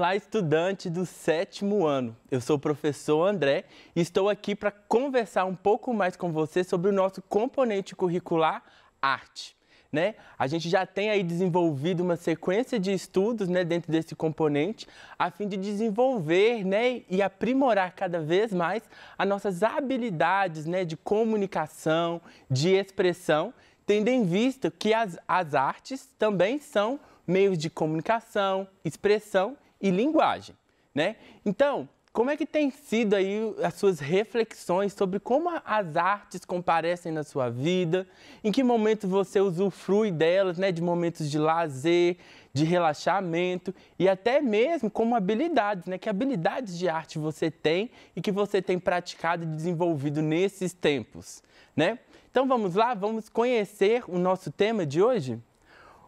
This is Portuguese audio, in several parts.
Olá, estudante do 7º ano. Eu sou o professor André e estou aqui para conversar um pouco mais com você sobre o nosso componente curricular arte. A gente já tem aí desenvolvido uma sequência de estudos dentro desse componente a fim de desenvolver e aprimorar cada vez mais as nossas habilidades de comunicação, de expressão, tendo em vista que as artes também são meios de comunicação, expressão e linguagem, Então, como é que tem sido aí as suas reflexões sobre como as artes comparecem na sua vida? Em que momento você usufrui delas, de momentos de lazer, de relaxamento e até mesmo como habilidades, que habilidades de arte você tem e que você tem praticado e desenvolvido nesses tempos, Então vamos lá, vamos conhecer o nosso tema de hoje?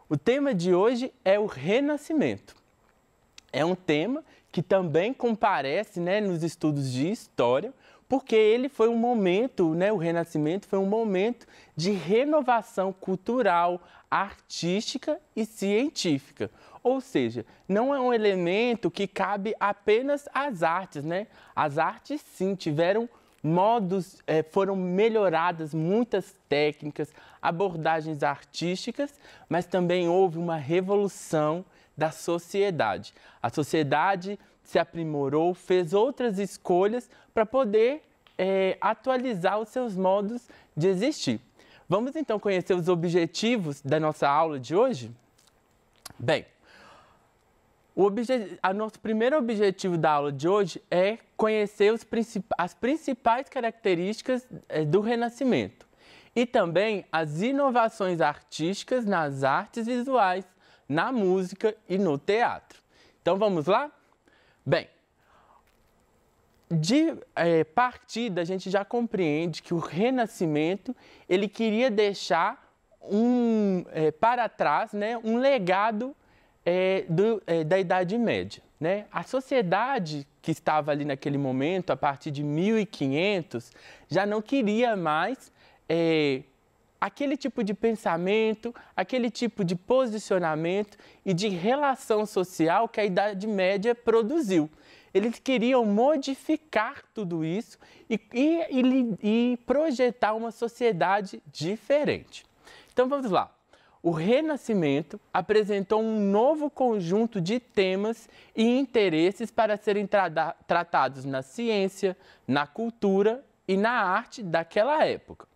O tema de hoje é o Renascimento. É um tema que também comparece nos estudos de história, porque ele foi um momento, o Renascimento foi um momento de renovação cultural, artística e científica. Ou seja, não é um elemento que cabe apenas às artes, As artes, sim, tiveram modos, foram melhoradas muitas técnicas, abordagens artísticas, mas também houve uma revolução da sociedade. A sociedade se aprimorou, fez outras escolhas para poder atualizar os seus modos de existir. Vamos então conhecer os objetivos da nossa aula de hoje? Bem, nosso primeiro objetivo da aula de hoje é conhecer as principais características do Renascimento e também as inovações artísticas nas artes visuais, na música e no teatro. Então vamos lá? Bem, de partida a gente já compreende que o Renascimento ele queria deixar para trás um legado da Idade Média. A sociedade que estava ali naquele momento, a partir de 1500, já não queria mais aquele tipo de pensamento, aquele tipo de posicionamento e de relação social que a Idade Média produziu. Eles queriam modificar tudo isso e projetar uma sociedade diferente. Então vamos lá. O Renascimento apresentou um novo conjunto de temas e interesses para serem tratados na ciência, na cultura e na arte daquela época.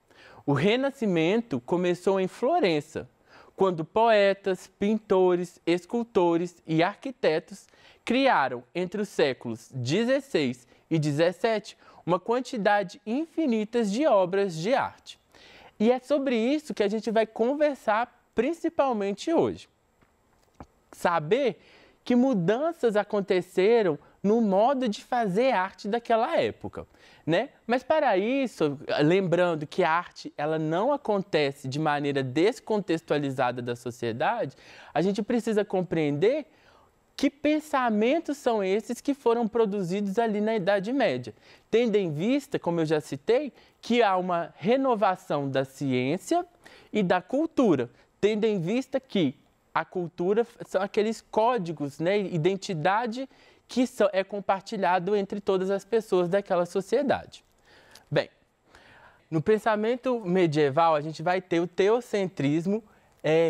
O Renascimento começou em Florença, quando poetas, pintores, escultores e arquitetos criaram, entre os séculos XVI e XVII, uma quantidade infinita de obras de arte. E é sobre isso que a gente vai conversar principalmente hoje. Saber que mudanças aconteceram no modo de fazer arte daquela época, Mas para isso, lembrando que a arte ela não acontece de maneira descontextualizada da sociedade, a gente precisa compreender que pensamentos são esses que foram produzidos ali na Idade Média, tendo em vista, como eu já citei, que há uma renovação da ciência e da cultura, tendo em vista que a cultura são aqueles códigos, identidade que é compartilhado entre todas as pessoas daquela sociedade. Bem, no pensamento medieval, a gente vai ter o teocentrismo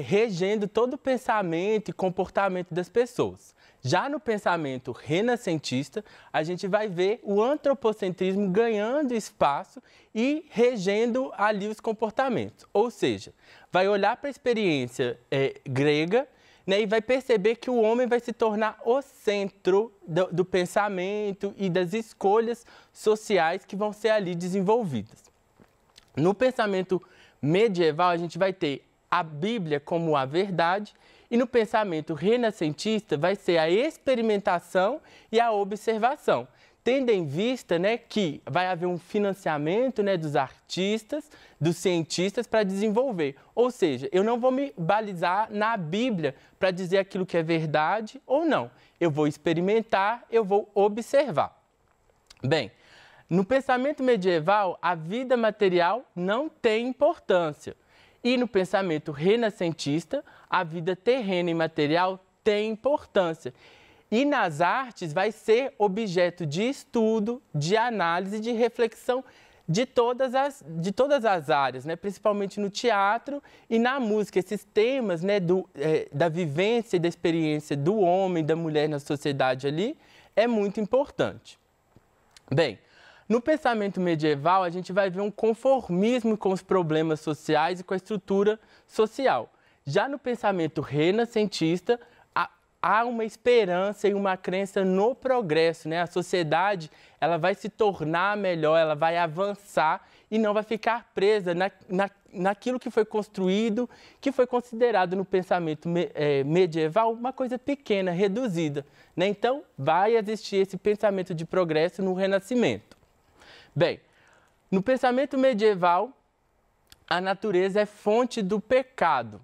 regendo todo o pensamento e comportamento das pessoas. Já no pensamento renascentista, a gente vai ver o antropocentrismo ganhando espaço e regendo ali os comportamentos. Ou seja, vai olhar para a experiência grega, e vai perceber que o homem vai se tornar o centro do pensamento e das escolhas sociais que vão ser ali desenvolvidas. No pensamento medieval, a gente vai ter a Bíblia como a verdade e no pensamento renascentista vai ser a experimentação e a observação, tendo em vista que vai haver um financiamento dos artistas, dos cientistas para desenvolver. Ou seja, eu não vou me balizar na Bíblia para dizer aquilo que é verdade ou não. Eu vou experimentar, eu vou observar. Bem, no pensamento medieval, a vida material não tem importância. E no pensamento renascentista, a vida terrena e material tem importância. E nas artes vai ser objeto de estudo, de análise, de reflexão de todas as áreas, né? Principalmente no teatro e na música. Esses temas, né, da vivência e da experiência do homem e da mulher na sociedade ali é muito importante. Bem, no pensamento medieval, a gente vai ver um conformismo com os problemas sociais e com a estrutura social. Já no pensamento renascentista, há uma esperança e uma crença no progresso, né? A sociedade, ela vai se tornar melhor, ela vai avançar e não vai ficar presa naquilo que foi construído, que foi considerado no pensamento medieval uma coisa pequena, reduzida, né? Então, vai existir esse pensamento de progresso no Renascimento. Bem, no pensamento medieval, a natureza é fonte do pecado.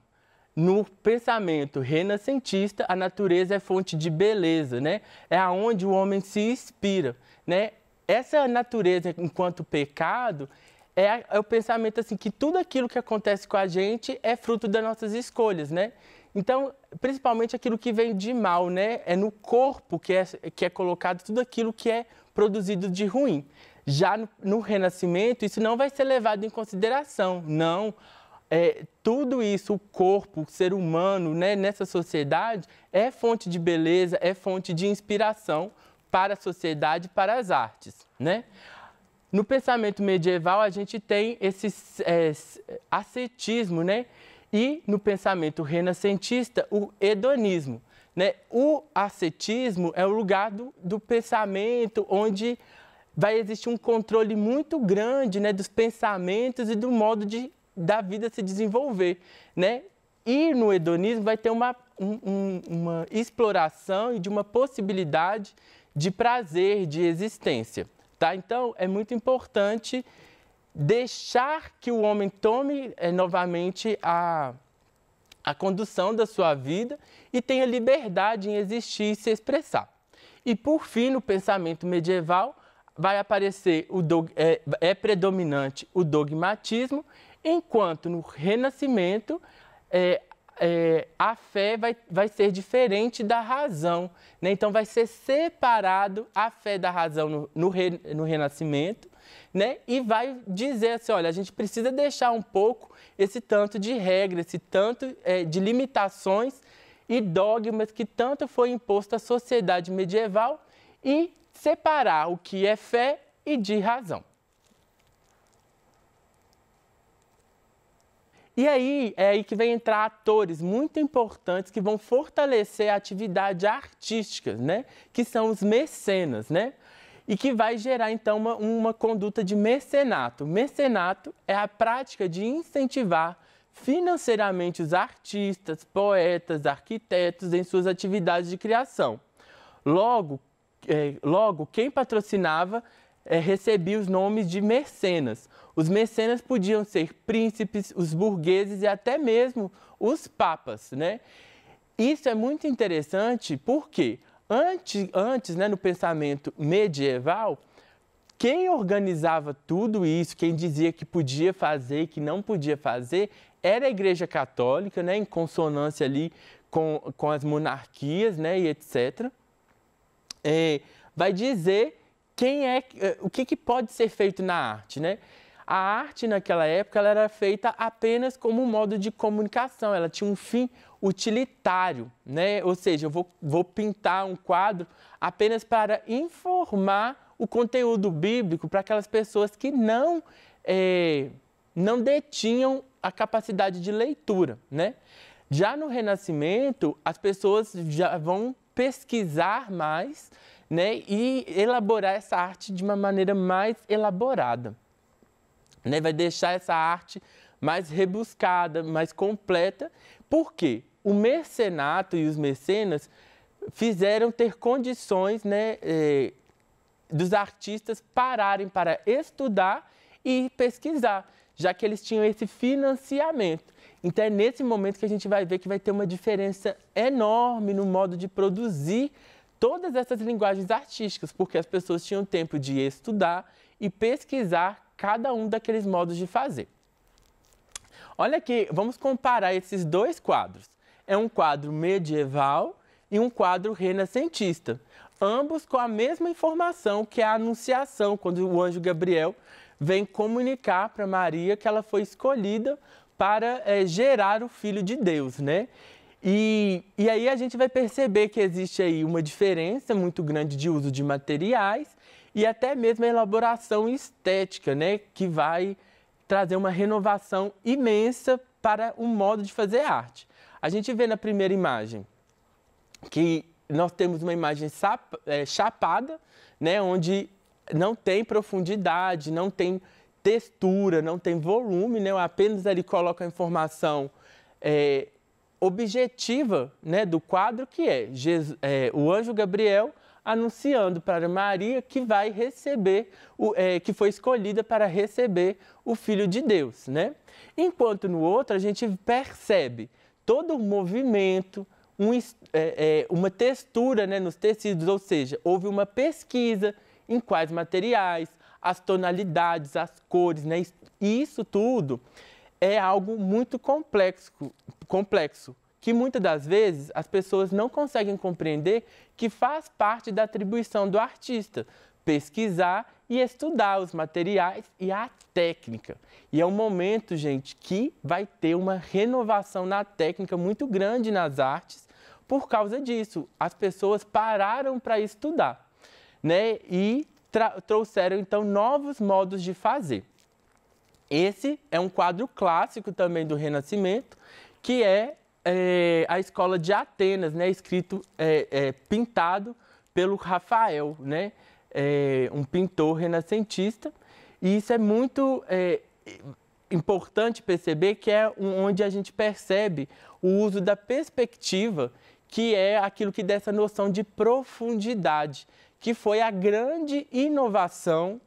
No pensamento renascentista, a natureza é fonte de beleza, né? É aonde o homem se inspira, né? Essa natureza, enquanto pecado, é o pensamento assim, que tudo aquilo que acontece com a gente é fruto das nossas escolhas, né? Então, principalmente aquilo que vem de mal, né? É no corpo que é colocado tudo aquilo que é produzido de ruim. Já no Renascimento, isso não vai ser levado em consideração, não. Tudo isso, o corpo, o ser humano, né, nessa sociedade, é fonte de beleza, é fonte de inspiração para a sociedade, para as artes, né? No pensamento medieval, a gente tem esse ascetismo, né? E no pensamento renascentista, o hedonismo, né? O ascetismo é o lugar do pensamento onde vai existir um controle muito grande, né, dos pensamentos e do modo da vida se desenvolver, né? E no hedonismo vai ter uma exploração e de uma possibilidade de prazer, de existência, tá? Então, é muito importante deixar que o homem tome novamente a condução da sua vida e tenha liberdade em existir e se expressar. E, por fim, no pensamento medieval, vai aparecer, predominante o dogmatismo, enquanto no Renascimento a fé vai ser diferente da razão, né? Então vai ser separado a fé da razão no Renascimento, né? E vai dizer assim, olha, a gente precisa deixar um pouco esse tanto de regras, esse tanto de limitações e dogmas que tanto foi imposto à sociedade medieval e separar o que é fé e de razão. E aí, é aí que vem entrar atores muito importantes que vão fortalecer a atividade artística, né? Que são os mecenas, né? E que vai gerar, então, uma conduta de mecenato. Mecenato é a prática de incentivar financeiramente os artistas, poetas, arquitetos em suas atividades de criação. Logo, quem patrocinava recebia os nomes de mecenas. Os mecenas podiam ser príncipes, os burgueses e até mesmo os papas, né? Isso é muito interessante porque antes, né, no pensamento medieval, quem organizava tudo isso, quem dizia que podia fazer e que não podia fazer, era a Igreja Católica, né, em consonância ali com as monarquias, né, e etc. Vai dizer o que pode ser feito na arte, né? A arte, naquela época, ela era feita apenas como um modo de comunicação, ela tinha um fim utilitário, né? Ou seja, eu vou pintar um quadro apenas para informar o conteúdo bíblico para aquelas pessoas que não detinham a capacidade de leitura, né? Já no Renascimento, as pessoas já vão pesquisar mais, né? E elaborar essa arte de uma maneira mais elaborada. Né, vai deixar essa arte mais rebuscada, mais completa, porque o mecenato e os mecenas fizeram ter condições, né, dos artistas pararem para estudar e pesquisar, já que eles tinham esse financiamento. Então é nesse momento que a gente vai ver que vai ter uma diferença enorme no modo de produzir todas essas linguagens artísticas, porque as pessoas tinham tempo de estudar e pesquisar cada um daqueles modos de fazer. Olha aqui, vamos comparar esses dois quadros. É um quadro medieval e um quadro renascentista. Ambos com a mesma informação, que é a anunciação, quando o anjo Gabriel vem comunicar para Maria que ela foi escolhida para gerar o Filho de Deus, né? E aí a gente vai perceber que existe aí uma diferença muito grande de uso de materiais e até mesmo a elaboração estética, né? Que vai trazer uma renovação imensa para o modo de fazer arte. A gente vê na primeira imagem que nós temos uma imagem chapada, né? Onde não tem profundidade, não tem textura, não tem volume, né? Apenas ele coloca a informação objetiva, né, do quadro, que o anjo Gabriel anunciando para Maria que vai receber, que foi escolhida para receber o Filho de Deus, né? Enquanto no outro a gente percebe todo o movimento, uma textura, né, nos tecidos, ou seja, houve uma pesquisa em quais materiais, as tonalidades, as cores, né? E isso tudo é algo muito complexo, que muitas das vezes as pessoas não conseguem compreender que faz parte da atribuição do artista, pesquisar e estudar os materiais e a técnica. E é um momento, gente, que vai ter uma renovação na técnica muito grande nas artes por causa disso. As pessoas pararam para estudar, né? E trouxeram, então, novos modos de fazer. Esse é um quadro clássico também do Renascimento, que é a Escola de Atenas, né? Pintado pelo Rafael, né? Um pintor renascentista. E isso é muito importante perceber, que é onde a gente percebe o uso da perspectiva, que é aquilo que dá essa noção de profundidade, que foi a grande inovação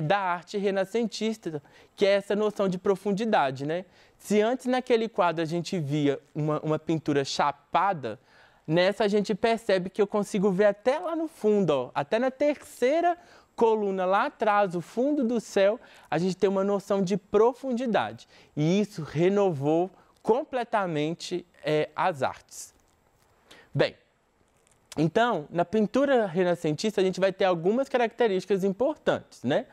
da arte renascentista, que é essa noção de profundidade, né? Se antes naquele quadro a gente via uma pintura chapada, nessa a gente percebe que eu consigo ver até lá no fundo, ó, até na terceira coluna lá atrás, o fundo do céu, a gente tem uma noção de profundidade. E isso renovou completamente as artes. Bem, então, na pintura renascentista, a gente vai ter algumas características importantes, né?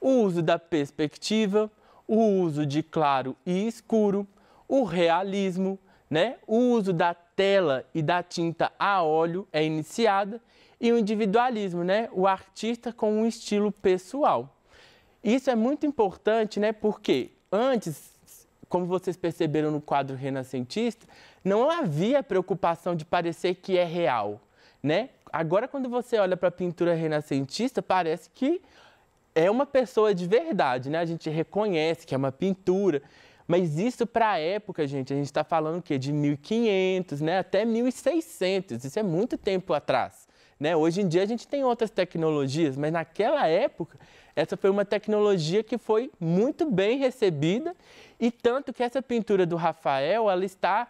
O uso da perspectiva, o uso de claro e escuro, o realismo, né? O uso da tela e da tinta a óleo é iniciada e o individualismo, né? O artista com um estilo pessoal. Isso é muito importante, né? Porque antes, como vocês perceberam no quadro renascentista, não havia preocupação de parecer que é real, né? Agora, quando você olha para a pintura renascentista, parece que é uma pessoa de verdade, né? A gente reconhece que é uma pintura, mas isso para a época, gente, a gente está falando o quê? De 1500, né? Até 1600, isso é muito tempo atrás, né? Hoje em dia a gente tem outras tecnologias, mas naquela época essa foi uma tecnologia que foi muito bem recebida, e tanto que essa pintura do Rafael, ela está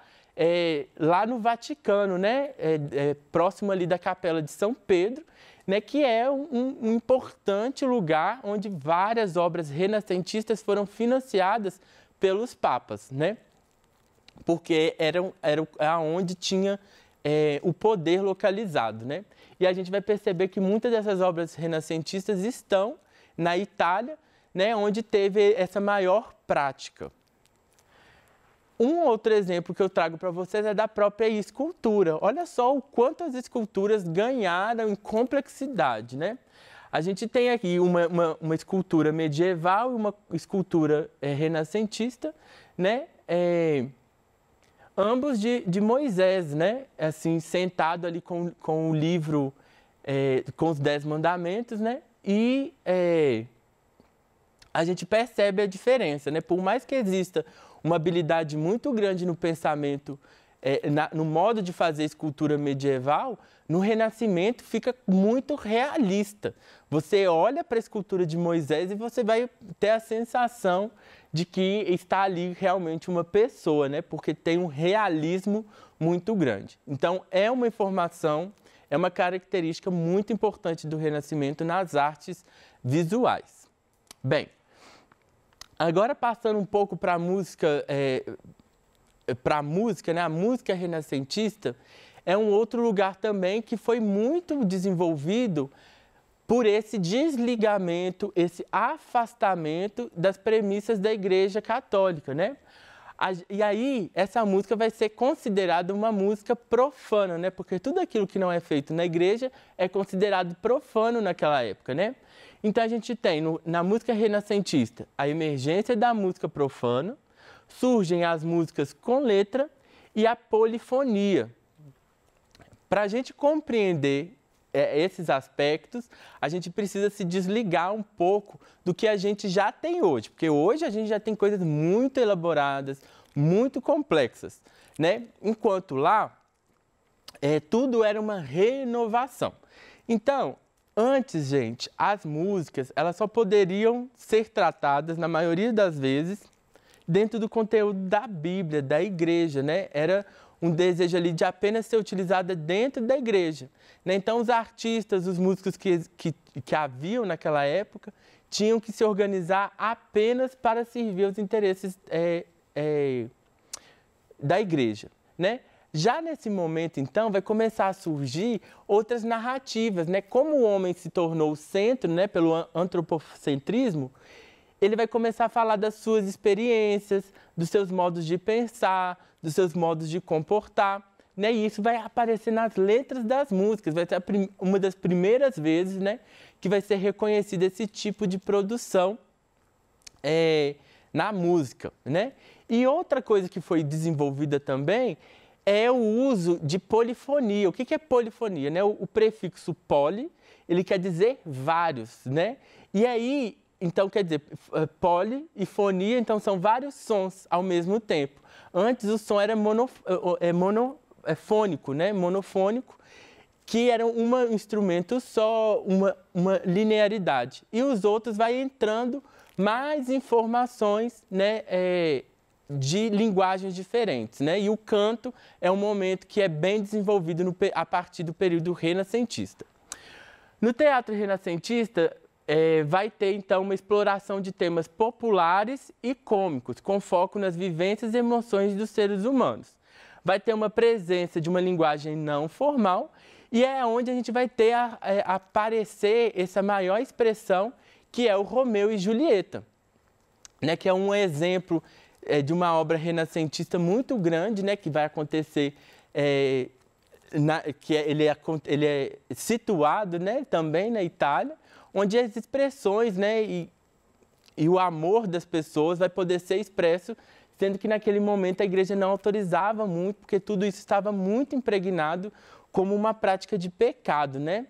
lá no Vaticano, né? Próximo ali da Capela de São Pedro, né? Que é um importante lugar onde várias obras renascentistas foram financiadas pelos papas, né? Porque era onde tinha o poder localizado, né? E a gente vai perceber que muitas dessas obras renascentistas estão na Itália, né? Onde teve essa maior prática. Um outro exemplo que eu trago para vocês é da própria escultura. Olha só o quanto as esculturas ganharam em complexidade, né? A gente tem aqui uma escultura medieval e uma escultura renascentista, né? Ambos de Moisés, né? Assim, sentado ali com o livro, com os 10 mandamentos, né? E a gente percebe a diferença, né? Por mais que exista uma habilidade muito grande no pensamento, no modo de fazer escultura medieval, no Renascimento fica muito realista. Você olha para a escultura de Moisés e você vai ter a sensação de que está ali realmente uma pessoa, né? Porque tem um realismo muito grande. Então, é uma informação, é uma característica muito importante do Renascimento nas artes visuais. Bem, agora passando um pouco para a música, né? A música renascentista, é um outro lugar também que foi muito desenvolvido por esse desligamento, esse afastamento das premissas da Igreja Católica, né? E aí, essa música vai ser considerada uma música profana, né? Porque tudo aquilo que não é feito na igreja é considerado profano naquela época, né? Então, a gente tem na música renascentista a emergência da música profana, surgem as músicas com letra e a polifonia. Para a gente compreender esses aspectos, a gente precisa se desligar um pouco do que a gente já tem hoje, porque hoje a gente já tem coisas muito elaboradas, muito complexas, né? Enquanto lá, tudo era uma renovação. Então, antes, gente, as músicas, elas só poderiam ser tratadas, na maioria das vezes, dentro do conteúdo da Bíblia, da igreja, né? Era um desejo ali de apenas ser utilizada dentro da igreja, né? Então, os artistas, os músicos que haviam naquela época, tinham que se organizar apenas para servir os interesses da igreja, né? Já nesse momento, então, vai começar a surgir outras narrativas, né? Como o homem se tornou o centro, né, pelo antropocentrismo, ele vai começar a falar das suas experiências, dos seus modos de pensar, dos seus modos de comportar, né? E isso vai aparecer nas letras das músicas, vai ser uma das primeiras vezes, né, que vai ser reconhecido esse tipo de produção na música, né? E outra coisa que foi desenvolvida também é o uso de polifonia. O que é polifonia, né? O prefixo poli, ele quer dizer vários, né? E aí, então, quer dizer, poli e fonia, então, são vários sons ao mesmo tempo. Antes, o som era monofônico, né? Monofônico, que era um instrumento só, uma linearidade. E os outros vai entrando mais informações, né? De linguagens diferentes, né? E o canto é um momento que é bem desenvolvido a partir do período renascentista. No teatro renascentista, vai ter, então, uma exploração de temas populares e cômicos, com foco nas vivências e emoções dos seres humanos. Vai ter uma presença de uma linguagem não formal e é onde a gente vai ter aparecer essa maior expressão, que é o Romeu e Julieta, né? Que é um exemplo de uma obra renascentista muito grande, né? Que vai acontecer, ele é situado, né, também na Itália, onde as expressões, né, e o amor das pessoas vai poder ser expresso, sendo que naquele momento a igreja não autorizava muito, porque tudo isso estava muito impregnado como uma prática de pecado, né?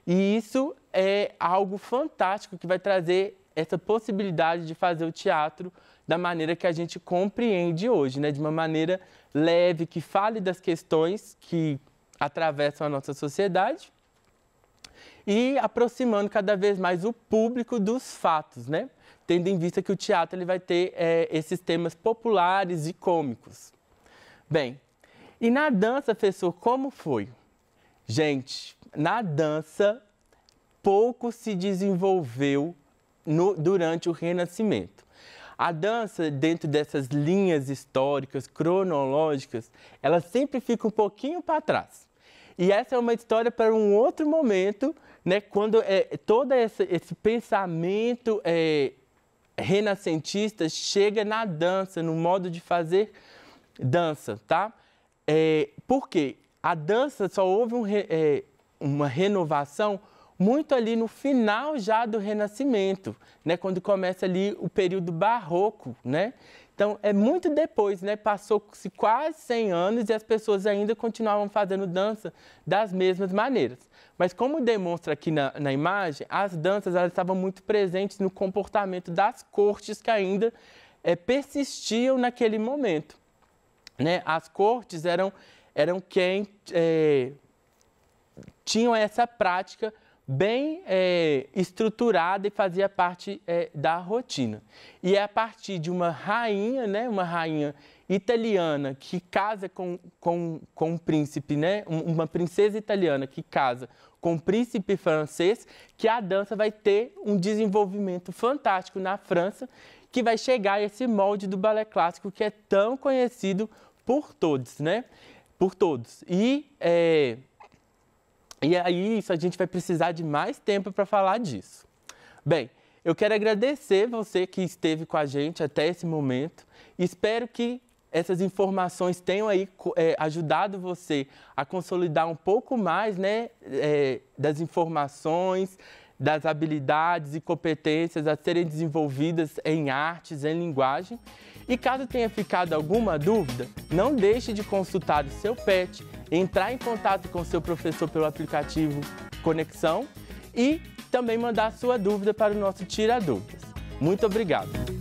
E isso é algo fantástico que vai trazer essa possibilidade de fazer o teatro da maneira que a gente compreende hoje, né? De uma maneira leve, que fale das questões que atravessam a nossa sociedade e aproximando cada vez mais o público dos fatos, né? Tendo em vista que o teatro ele vai ter esses temas populares e cômicos. Bem, e na dança, professor, como foi? Gente, na dança, pouco se desenvolveu durante o Renascimento. A dança, dentro dessas linhas históricas, cronológicas, ela sempre fica um pouquinho para trás. E essa é uma história para um outro momento, né, quando todo esse pensamento renascentista chega na dança, no modo de fazer dança, tá? Por quê? A dança só houve uma renovação muito ali no final já do Renascimento, né? Quando começa ali o período barroco, né? Então, é muito depois, né? Passou-se quase 100 anos e as pessoas ainda continuavam fazendo dança das mesmas maneiras. Mas como demonstra aqui na imagem, as danças elas estavam muito presentes no comportamento das cortes que ainda persistiam naquele momento, né? As cortes eram quem tinham essa prática bem estruturada e fazia parte da rotina. E é a partir de uma rainha, né, uma rainha italiana que casa com um príncipe, né, uma princesa italiana que casa com um príncipe francês, que a dança vai ter um desenvolvimento fantástico na França, que vai chegar a esse molde do balé clássico que é tão conhecido por todos, né? por todos. E aí a gente vai precisar de mais tempo para falar disso. Bem, eu quero agradecer você que esteve com a gente até esse momento. Espero que essas informações tenham aí ajudado você a consolidar um pouco mais, né, das informações, das habilidades e competências a serem desenvolvidas em artes, em linguagem. E caso tenha ficado alguma dúvida, não deixe de consultar o seu PET, entrar em contato com o seu professor pelo aplicativo Conexão e também mandar sua dúvida para o nosso Tira Dúvidas. Muito obrigado!